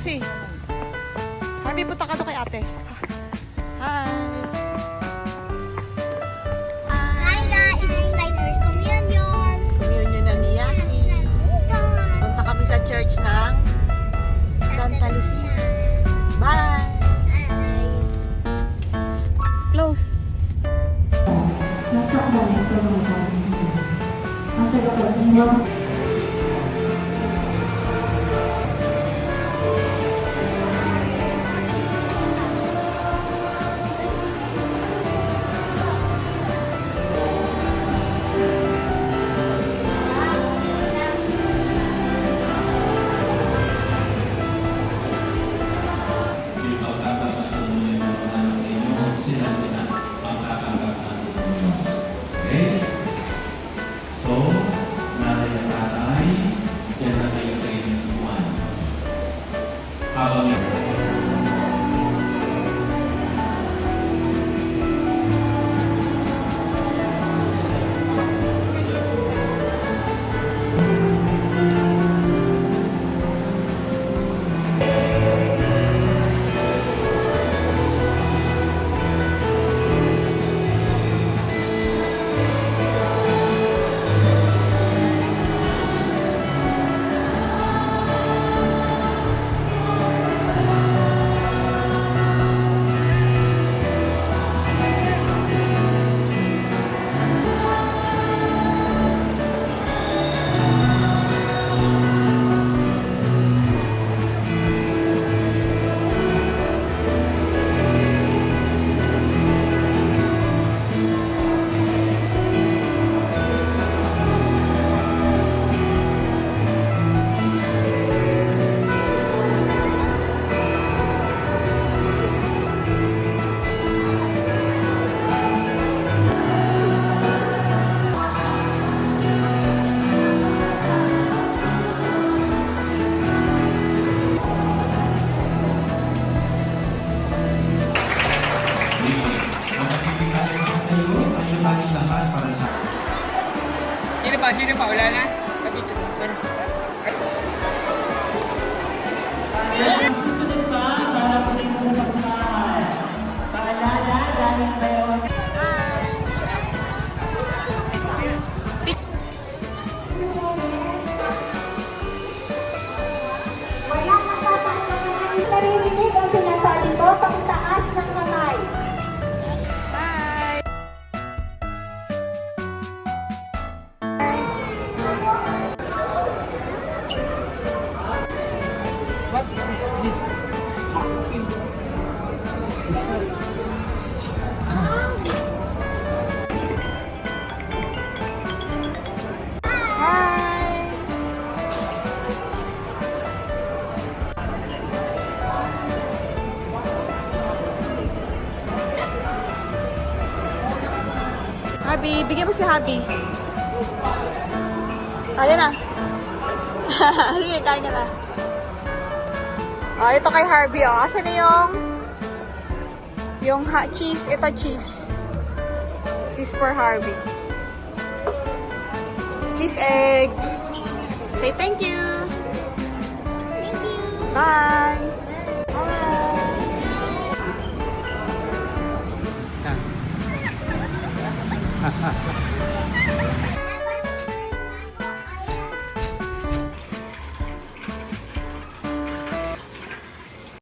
Yasi. Harvey, punta ka doon kay ate. Hi. Hi guys, this is my first communion. Communion na ni Yasi. Punta kami sa church ng Santa Lucia. Bye. Close. Sino pa? Wala na? Susunod pa para po dito sa pagkakaan. Paalala, galing kayo. Wala kang papakalaman. Naririnig ang sinasabi mo pagtaas ng kamay. Bye. What is this fucking... Hi. Habi, bigyan mo si Habi. Ayan na. Sige, kain ka na. Oh, ito kay Harvey, oh. Asan na yung cheese? Ito cheese. Cheese for Harvey. Cheese egg. Say thank you. Thank you. Bye. Ha.